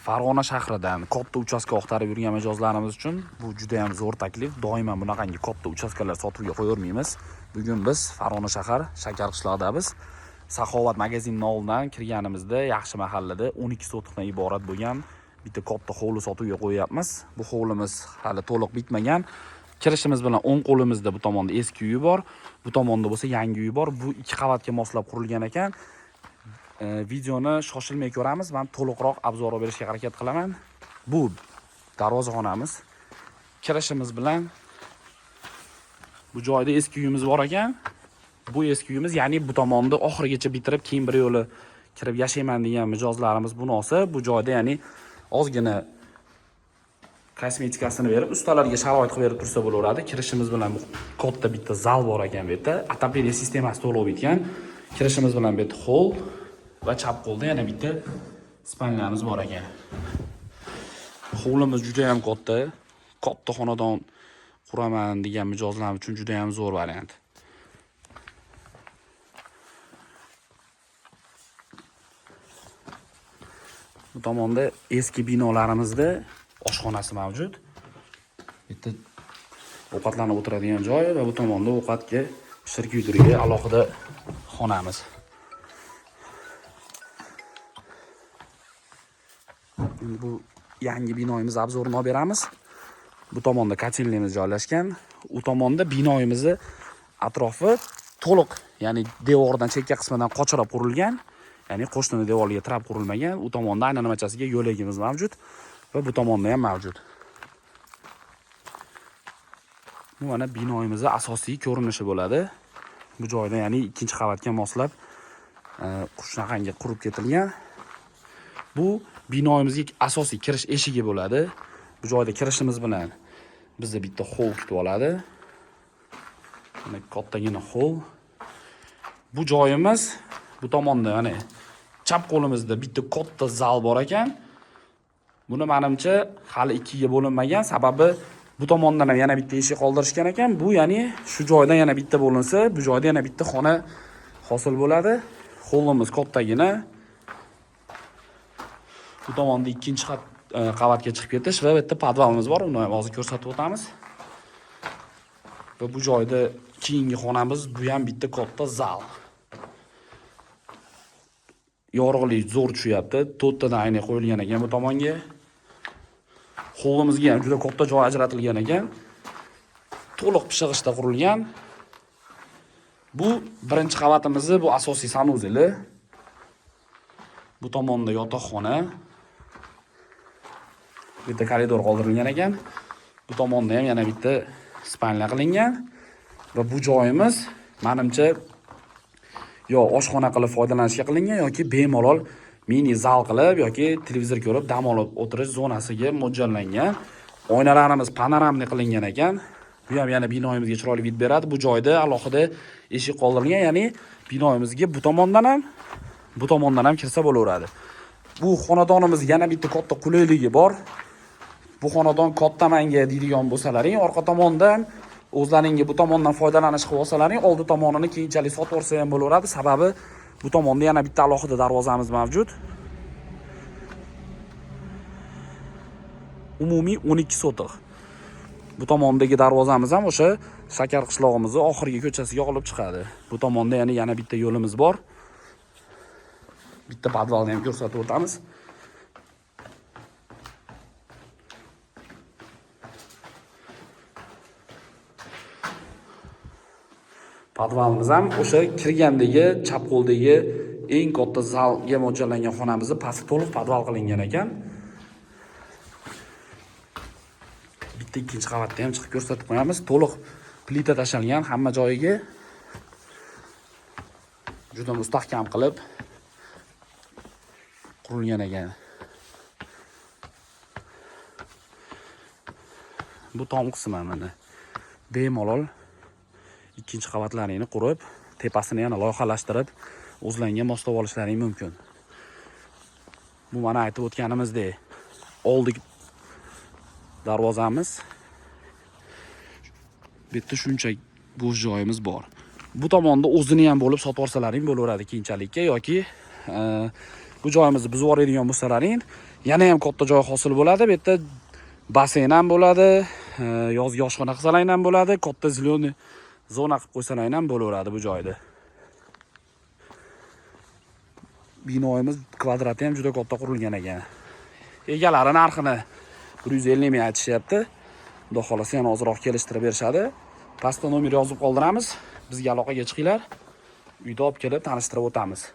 Farg'ona shahridan katta uchastka oqtarib yurgan mijozlarimiz uchun bu juda ham zo'r taklif. Doimo bunaqangi katta uchastkalar sotuvga qo'yavermaymiz. Bugun biz Farg'ona shahar Shakar qishlog'idamiz. Saxovat magazinining oldidan kirganimizda yaxshi mahallada 12 sotixdan iborat bo'lgan bitta katta hovli sotuvga qo'yapmiz. Bu hovlimiz hali to'liq bitmagan. Kirishimiz bilan o'ng qo'limizda bu tomonda eski uyi bor, bu tomonda bo'lsa yangi uyi bor. Bu ikki qavatga moslab qurilgan ekan. Videoni shoshilmay ko'ramiz. Men to'liqroq obzor berishga harakat qilaman. Bu darvozaxonamiz. Kirishimiz bilan bu joyda eski uyimiz bor ekan. Bu eski uyimiz, ya'ni bu tomonda oxirigacha bitirib, keyin bir yo'li kirib yashayman degan mijozlarimiz bunisi. Bu joyda ya'ni ozgina kosmetikasini berib, ustalarga sharoit qilib berib tursa bo'laveradi. Kirishimiz bilan bu katta bitta zal bor ekan bu yerda. Отопление sistemasi to'liq bitgan. Kirishimiz bilan bu yerda hol va chap qo'lda yana bitta spalnamiz bor ekan. Hovlimiz juda ham katta. Katta xonadon quraman degan mijozlar uchun juda ham zo'r variant. Bu tomonda eski binolarimizda oshxonasi mavjud. Bitta ovqatlanib o'tiradigan joy va bu tomonda ovqatga pishirib kuydirga alohida xonamiz. Bu yangi binoyimiz obzorini olib beramiz. Bu tomonda kotelnimiz joylashgan. U tomonda binoyimizni atrofi to'liq, ya'ni devordan chekka qismidan qochirib qurilgan. Ya'ni qo'shnini devoriga tirab qurilmagan. U tomonda aylanmachasiga yo'lagimiz mavjud va bu tomonda ham mavjud. Bu mana binoyimizning asosiy ko'rinishi bo'ladi. Bu joyda ya'ni ikkinchi qavatga moslab qushnaqangi qurib ketilgan. Bu binoyimizga asosiy kirish eshigi bo'ladi. Bu joyda kirishimiz bilan bizda bitta hol kutib oladi. Mana kattagina hol. Bu joyimiz bu tomonda ya'ni chap qo'limizda bitta katta zal bor ekan. Buni menimcha hali ikkiga bo'linmagan, sababi bu tomondan ham yana bitta eshik qoldirishgan ekan. Bu ya'ni shu joydan yana bitta bo'linsa, bu joyda yana bitta xona hosil bo'ladi. Hovlimiz kattagina. Bu tomonda ikkinchi qavatga chiqib ketish va bu yerda podvalimiz bor. Uni ham hozir ko'rsatib o'tamiz. Va bu joyda keyingi xonamiz bu ham bitta katta zal. Yorug'lik zo'r tushyapti. 4 tadan ayna qo'yilgan ekan bu tomonga. Hovlimizga ham juda katta joy ajratilgan ekan. To'liq pishig'ishda qurilgan. Bu birinchi qavatimizni bu asosiy sanuzeli. Bu tomonda yotoqxona. Bitta koridor qoldirilgan ekan. Bu tomonda ham yana bitta spalnya qilingan va bu joyimiz menimcha yo oshxona qilib foydalanishga qilingan yoki bemalol mini zal qilib yoki televizor ko'rib dam olib o'tirish zonasiga mo'ljallangan. Oynalarimiz panoramli qilingan ekan. Bu ham yana binoyimizga chiroyli vid beradi. Bu joyda alohida eshik qoldirilgan, ya'ni binoyimizga bu tomondan ham kirsa bo'laveradi. Bu xonadonimiz yana bitta katta qulayligi bor. Bu xonadon katta manga deydigan bo'lsalaring, orqa tomondan o'zlaringa bu tomondan foydalanish qilib olsalaring, oldi tomonini keyinchalik sotib olsa ham bo'laveradi. Sababi bu tomonda yana bitta alohida darvozamiz mavjud. Umumiy 12 sotix. Bu tomondagi darvozamiz ham o'sha Shakar qishlog'imizning oxirgi ko'chasiga olib chiqadi. Bu tomonda yana bitta yo'limiz bor. Bitta podvalni ham ko'rsatib o'tamiz. Podvalimiz ham o'sha kirgandagi chap qo'ldagi eng katta zalga mo'ljallangan xonamizni pastga to'liq podval qilingan ekan. Bitta ikkinchi qavatda ham chiqib ko'rsatib qo'yamiz. To'liq plita tashlangan hamma joyiga. Juda mustahkam qilib qurilgan ekan. Bu tom qismi mana bemalol ikkinchi qavatlaringni qurib, tepasini yana loyihalashtirib, o'zlariga moslab olishlaring mumkin. Bu mana aytib o'tganimizdek, oldik darvozamiz. Bu yerda shuncha bo'sh joyimiz bor. Bu tomonda o'zini ham bo'lib sotib olsalaring bo'laveradi keyinchalikka yoki bu joyimizni buzib yuboradigan bo'lsalaring, Yana ham katta joy hosil bo'ladi. Bu yerda basseyn ham bo'ladi, yozgi oshxona qilsalar ham bo'ladi, katta ziloni zona qilib qo'ysalar ham bo'laveradi bu joyda. Binoyimiz kvadrati ham juda katta qurilgan ekan. Egalari narxini 150 ming aytishyapti. Xudo xolasa yana ozroq kelishtirib berishadi. Pastda nomer yozib qoldiramiz. Bizga aloqaga chiqinglar. Uyda olib kelib tanishtirib o'tamiz.